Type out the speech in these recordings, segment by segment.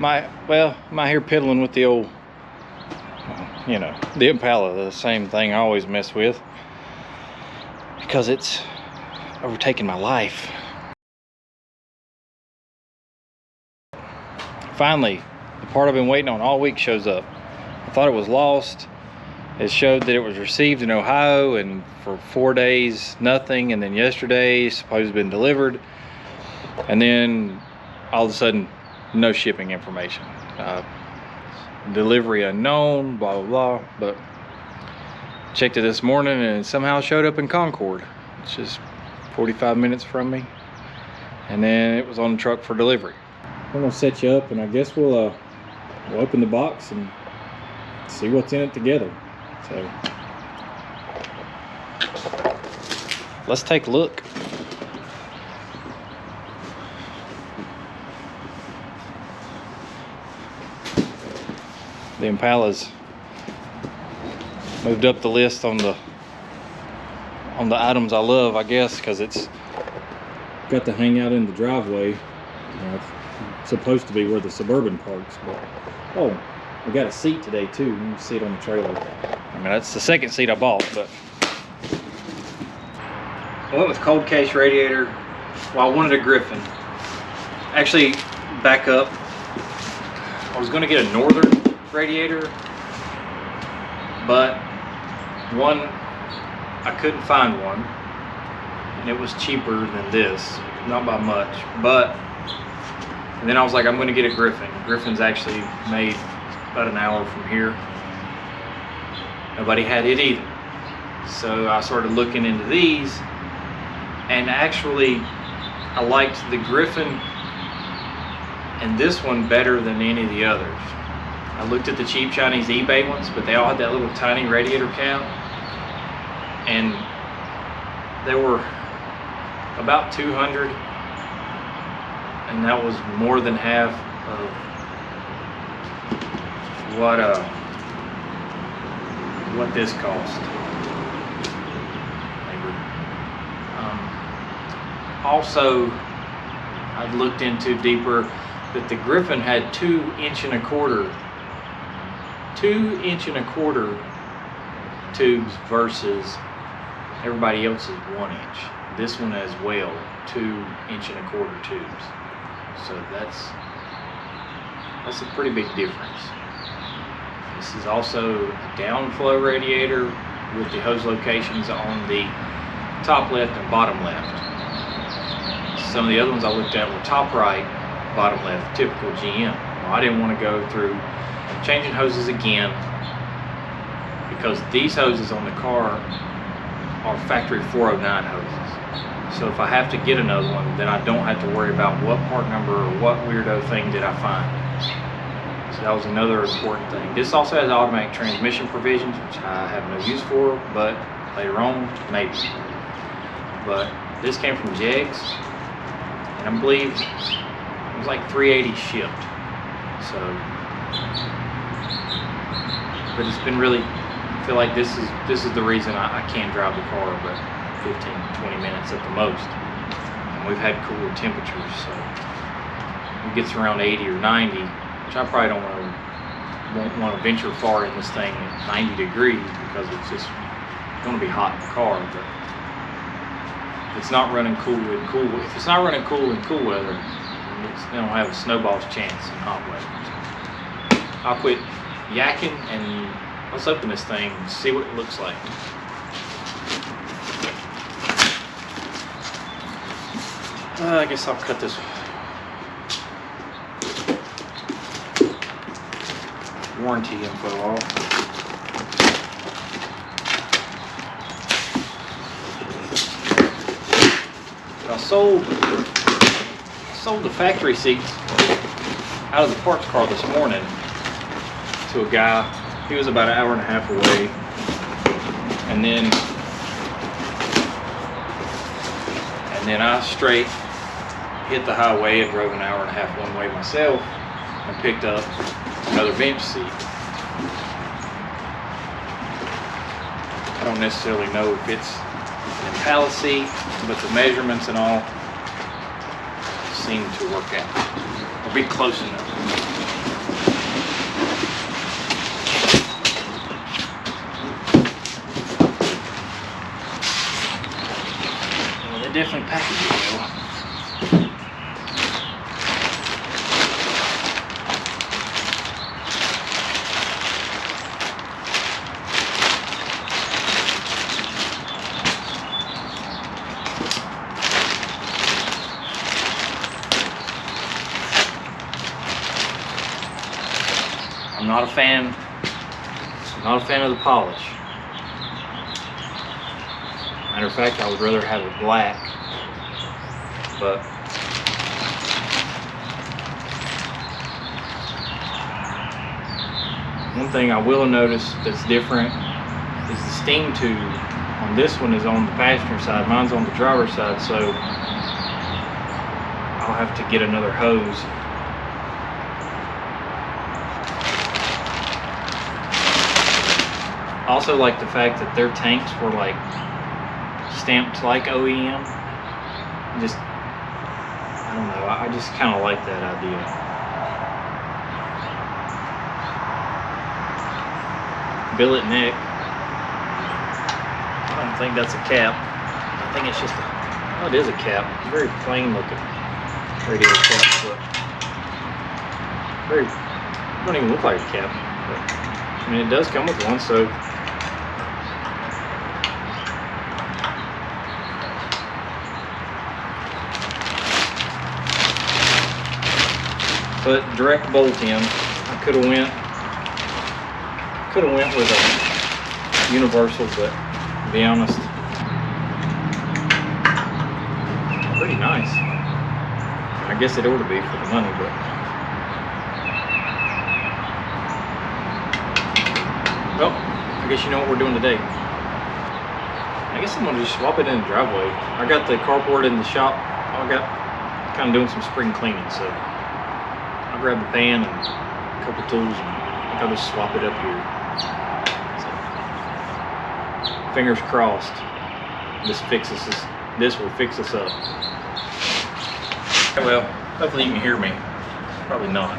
I'm out here piddling with the old, the Impala, the same thing I always mess with because it's overtaken my life. Finally, the part I've been waiting on all week shows up. I thought it was lost. It showed that it was received in Ohio, and for 4 days, nothing. And then yesterday, supposed to have been delivered. And then all of a sudden, no shipping information. Delivery unknown, blah, blah, blah. But checked it this morning and it somehow showed up in Concord. It's just 45 minutes from me. And then it was on the truck for delivery. I'm gonna set you up and I guess we'll open the box and see what's in it together. So let's take a look. The Impala's moved up the list on the items I love, I guess, because it's got to hang out in the driveway. It's supposed to be where the Suburban parks, but oh, we got a seat today too. You can see it on the trailer. I mean, that's the second seat I bought, but I went with cold case radiator. Well, I wanted a Griffin. Actually, back up. I was going to get a Northern radiator, but one, I couldn't find one, and it was cheaper than this, not by much. And then I was like, I'm going to get a Griffin. Griffin's actually made about an hour from here. Nobody had it either. So I started looking into these, and actually I liked the Griffin and this one better than any of the others. I looked at the cheap Chinese eBay ones, but they all had that little tiny radiator cap, and they were about 200, and that was more than half of what this cost. Also, I looked into deeper that the Griffin had 2 1/4 tubes versus everybody else's 1 inch. This one as well, 2 1/4 tubes. So that's a pretty big difference. This is also a downflow radiator with the hose locations on the top left and bottom left. Some of the other ones I looked at were top right, bottom left, typical GM. Well, I didn't want to go through changing hoses again because these hoses on the car are factory 409 hoses. So if I have to get another one, then I don't have to worry about what part number or what weirdo thing did I find. So that was another important thing. This also has automatic transmission provisions, which I have no use for, but later on, maybe. But this came from Jegs, and I believe it was like $380 shipped. So, but it's been really, I feel like this is the reason I can't drive the car but 15-20 minutes at the most. And we've had cooler temperatures, so it gets around 80 or 90, which I probably won't want to venture far in this thing at 90 degrees because it's just going to be hot in the car. But if it's not running cool in cool weather, they don't have a snowball's chance in hot weather. So I'll quit yakking and let's open this thing and see what it looks like. I guess I'll cut this warranty info off. I sold the factory seats out of the parts car this morning to a guy. He was about an hour and a half away, and then I straight hit the highway and drove an hour and a half one way myself and picked up another bench seat. I don't necessarily know if it's an Impala seat, but the measurements and all seem to work out or be close enough. Not a fan. Not a fan of the polish. Matter of fact, I would rather have it black. But one thing I will notice that's different is the steam tube on this one is on the passenger side. Mine's on the driver's side, so I'll have to get another hose. I also like the fact that their tanks were like stamped like OEM. Just, I don't know, I just kind of like that idea. Billet neck. I don't think that's a cap. I think it's just a, oh, it is a cap. Very plain looking radiator cap, but very, don't even look like a cap. But, I mean, it does come with one, so but direct bolt in. I could have went with a universal, but to be honest, pretty nice. I guess it ought to be for the money, but well, I guess you know what we're doing today. I guess I'm gonna just swap it in the driveway. I got the carport in the shop. I got kind of doing some spring cleaning, so I'll grab the pan and a couple tools and I think I'll just swap it up here. So, fingers crossed, this will fix us up. Well, hopefully you can hear me. Probably not.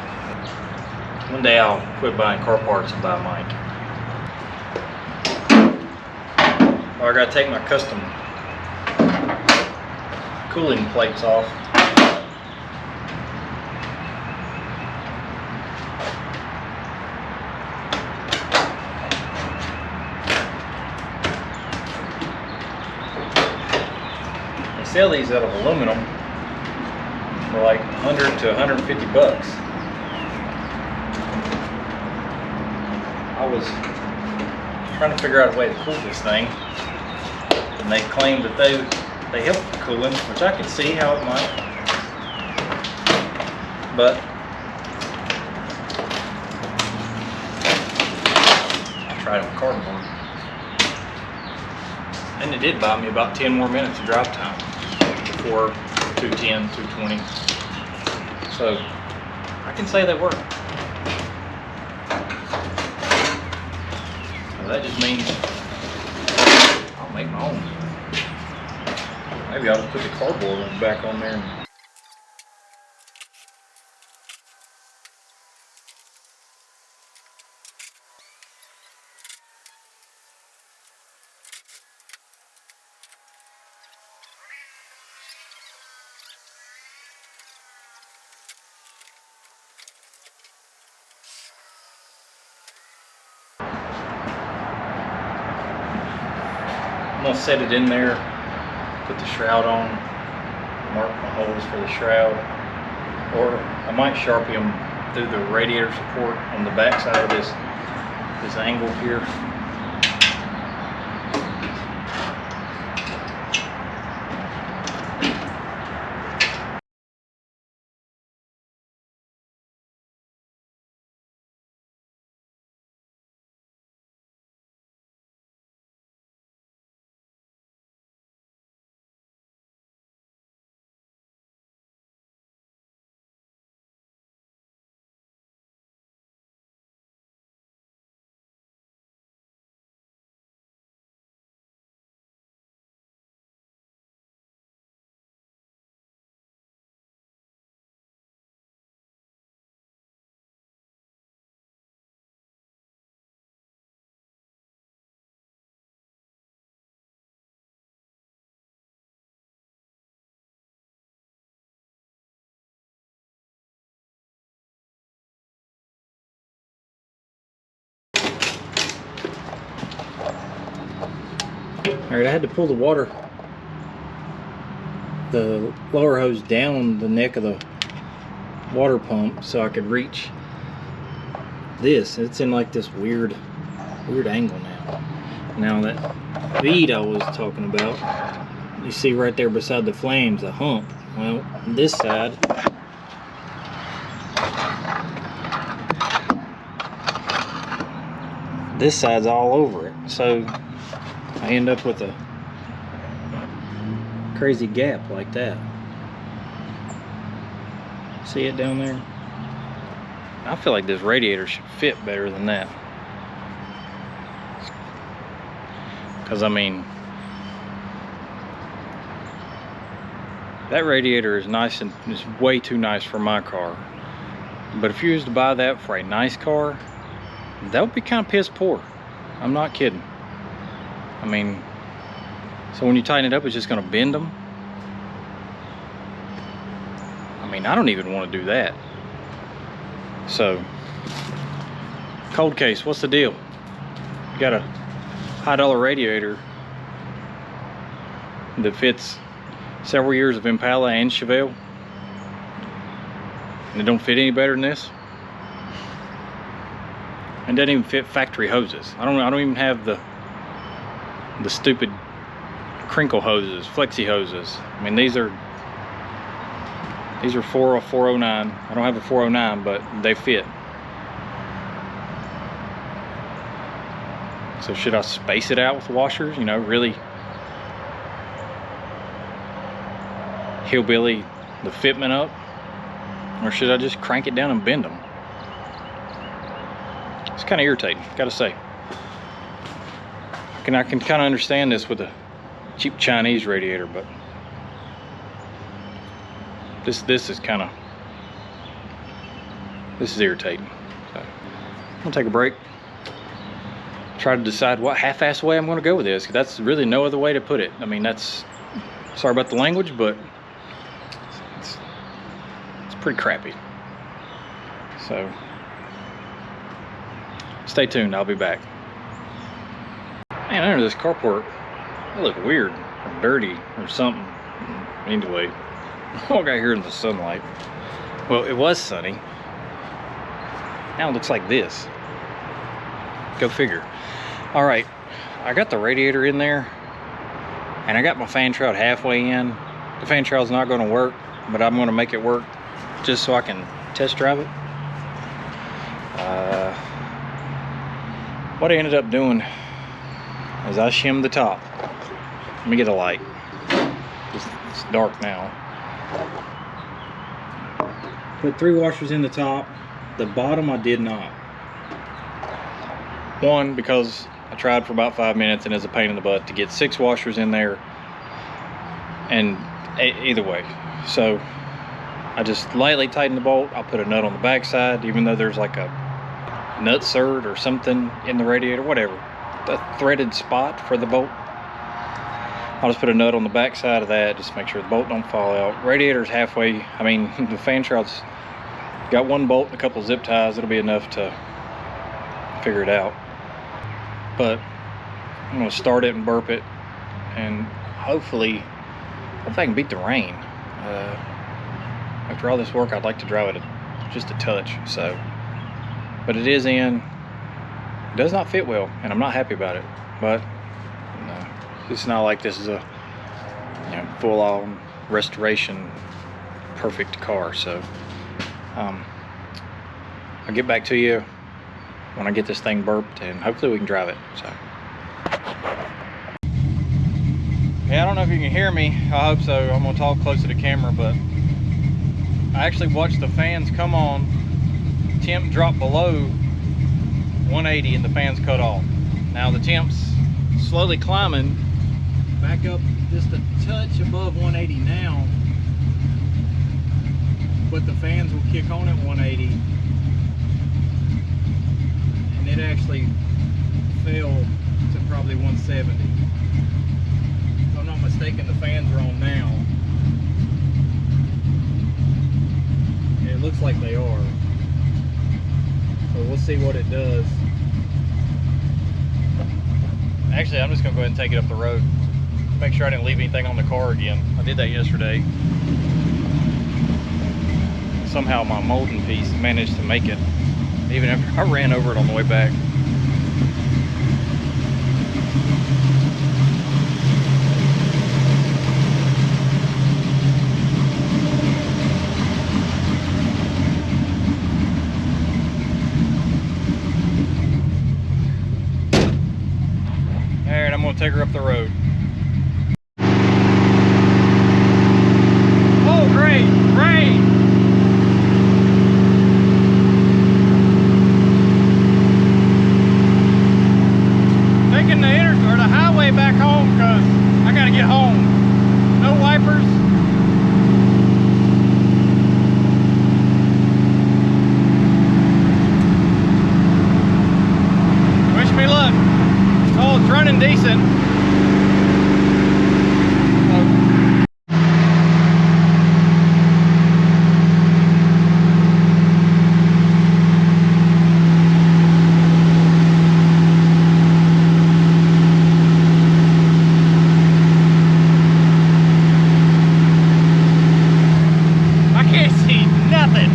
One day I'll quit buying car parts and buy a mic. Well, I gotta take my custom cooling plates off. Sell these out of aluminum for like 100 to 150 bucks. I was trying to figure out a way to cool this thing, and they claimed that they help with cooling, which I can see how it might, but I tried it with cardboard, and it did buy me about 10 more minutes of drive time. Before 210, 220. So I can say they work. Well, that just means I'll make my own. Maybe I'll just put the cardboard one back on there. I'm gonna set it in there, put the shroud on, mark my holes for the shroud, or I might Sharpie them through the radiator support on the back side of this angle here. Alright, I had to pull the lower hose down the neck of the water pump so I could reach this. It's in like this weird angle now. Now that bead I was talking about, you see right there beside the flames, a hump. Well, this side, this side's all over it. So I end up with a crazy gap like that. See it down there? I feel like this radiator should fit better than that. Because I mean, that radiator is nice and is way too nice for my car. But if you was to buy that for a nice car, that would be kind of piss poor. I'm not kidding. I mean, so when you tighten it up, it's just gonna bend them. I mean, I don't even want to do that. So, cold case, what's the deal? You got a high-dollar radiator that fits several years of Impala and Chevelle, and it don't fit any better than this. And doesn't even fit factory hoses. I don't even have the stupid crinkle hoses, flexi hoses. I mean, these are 409. I don't have a 409, but they fit. So should I space it out with washers? You know, really hillbilly the fitment up? Or should I just crank it down and bend them? It's kind of irritating, gotta say. I can kind of understand this with a cheap Chinese radiator, but this is kind of, this is irritating. So I'm gonna take a break, try to decide what half-ass way I'm gonna go with this, because that's really no other way to put it. I mean, that's, sorry about the language, but it's pretty crappy. So stay tuned, I'll be back. Man, under this carport, they look weird or dirty or something. Anyway, I got here in the sunlight. Well, it was sunny. Now it looks like this. Go figure. All right, I got the radiator in there, and I got my fan shroud halfway in. The fan shroud's not going to work, but I'm going to make it work just so I can test drive it. What I ended up doing is I shimmed the top. Let me get a light. It's dark now. Put 3 washers in the top. The bottom I did not. One, because I tried for about 5 minutes and it's a pain in the butt to get 6 washers in there. And either way. So I just lightly tightened the bolt. I'll put a nut on the back side, even though there's like a nut serd or something in the radiator, whatever. The threaded spot for the bolt. I'll just put a nut on the back side of that, just make sure the bolt don't fall out. Radiator's halfway. I mean, the fan shroud's got 1 bolt and a couple zip ties. It'll be enough to figure it out. But I'm gonna start it and burp it, and hopefully I can beat the rain. After all this work, I'd like to drive it just a touch. So, but it is in. It does not fit well, and I'm not happy about it. But no, it's not like this is a full-on restoration, perfect car. So I'll get back to you when I get this thing burped, and hopefully we can drive it. So yeah, I don't know if you can hear me. I hope so. I'm gonna talk closer to camera, but I actually watched the fans come on, temp drop below 180 and the fans cut off. Now the temp's slowly climbing back up just a touch above 180 now, but the fans will kick on at 180, and it actually fell to probably 170. If I'm not mistaken, the fans are on now. It looks like they are. So we'll see what it does. Actually, I'm just gonna go ahead and take it up the road. Make sure I didn't leave anything on the car again. I did that yesterday. Somehow my molding piece managed to make it even after I ran over it on the way back. All right, I'm gonna take her up the road. Oh, great, great. Taking the highway back home because I gotta get home. No wipers. Wish me luck. Oh, it's running decent. I can't see nothing.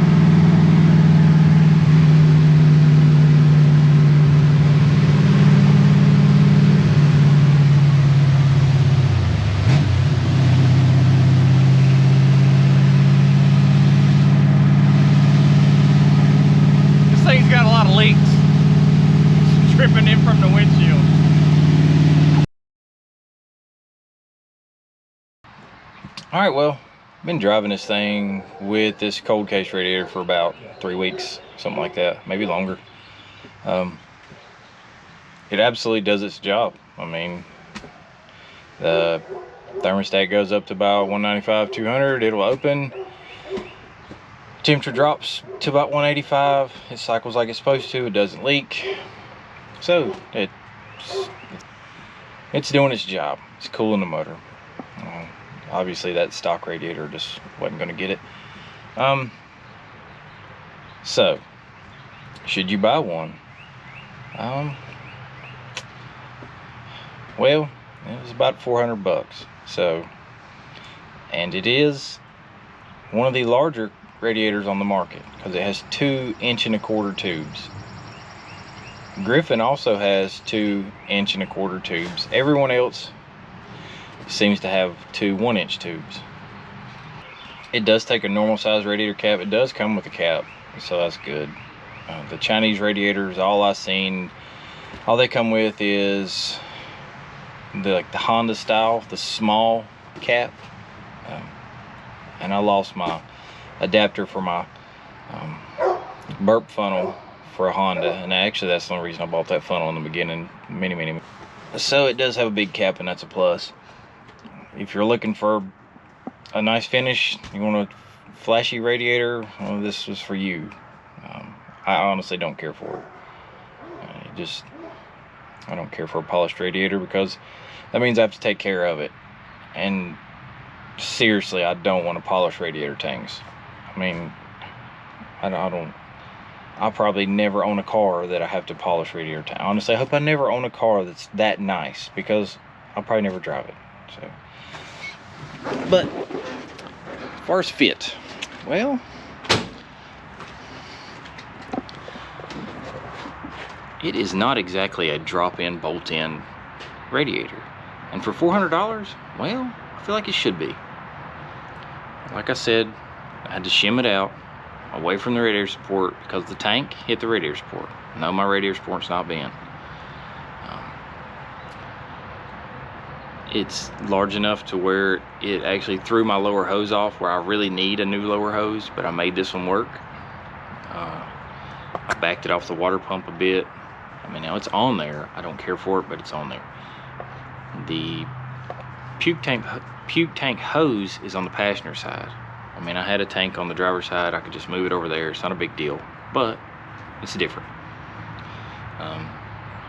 This thing's got a lot of leaks dripping in from the windshield. All right, well, I've been driving this thing with this cold case radiator for about 3 weeks, something like that, maybe longer. It absolutely does its job. I mean, the thermostat goes up to about 195, 200, it'll open. Temperature drops to about 185, it cycles like it's supposed to, it doesn't leak. So, it's doing its job. It's cooling the motor. Obviously that stock radiator just wasn't going to get it. So should you buy one? Well, it was about 400 bucks. So, and it is one of the larger radiators on the market because it has 2 1.25 inch tubes. Griffin also has 2 1.25 inch tubes. Everyone else seems to have 2 1-inch tubes. It does take a normal size radiator cap. It does come with a cap, so that's good. The Chinese radiators, all they come with is the Honda style, the small cap. And I lost my adapter for my burp funnel for a Honda, and actually that's the only reason I bought that funnel in the beginning, many. So it does have a big cap, and that's a plus. If you're looking for a nice finish, you want a flashy radiator, well, this was for you. I honestly don't care for it. I don't care for a polished radiator because that means I have to take care of it. And seriously, I don't want to polish radiator tanks. I mean, I'll probably never own a car that I have to polish radiator tank. Honestly, I hope I never own a car that's that nice because I'll probably never drive it. So. But as far as fit, well, it is not exactly a drop-in, bolt-in radiator. And for $400, well, I feel like it should be. Like I said, I had to shim it out away from the radiator support because the tank hit the radiator support. No, my radiator support's not bent. It's large enough to where it actually threw my lower hose off, where I really need a new lower hose, but I made this one work. I backed it off the water pump a bit. I mean, now it's on there. I don't care for it, but it's on there. The puke tank hose is on the passenger side. I mean, I had a tank on the driver's side. I could just move it over there. It's not a big deal, but it's different.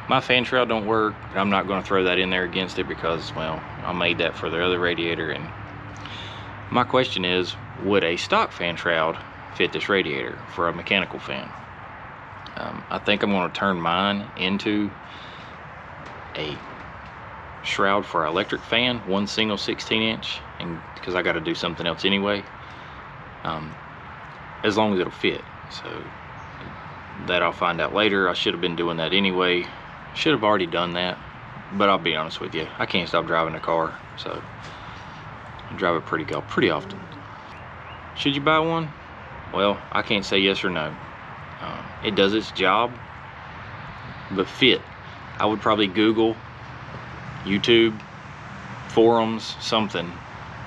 My fan shroud don't work, but I'm not going to throw that in there against it because, well, I made that for the other radiator. And my question is, would a stock fan shroud fit this radiator for a mechanical fan? I think I'm going to turn mine into a shroud for an electric fan, one single 16-inch, and because I got to do something else anyway, as long as it'll fit. So that I'll find out later. I should have been doing that anyway. Should have already done that, but I'll be honest with you, I can't stop driving a car, so I drive it pretty often. Should you buy one? Well, I can't say yes or no. It does its job, but fit, I would probably Google, YouTube, forums, something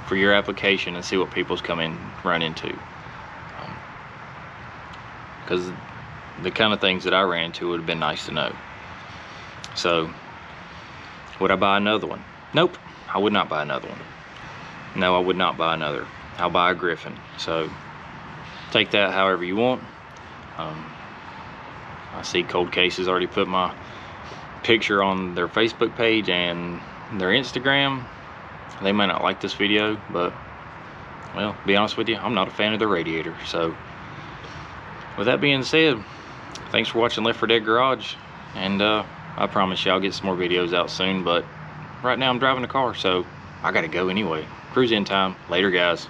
for your application and see what people's run into. Because the kind of things that I ran into would have been nice to know. So, would I buy another one? Nope, I would not buy another one. No, I would not buy another. I'll buy a Griffin. So, take that however you want. I see Cold Cases already put my picture on their Facebook page and their Instagram. They may not like this video, but, well, to be honest with you, I'm not a fan of the radiator. So, with that being said, thanks for watching Left 4 Dead Garage, and I promise you I'll get some more videos out soon, but right now I'm driving the car, so I gotta go anyway. Cruise in time. Later, guys.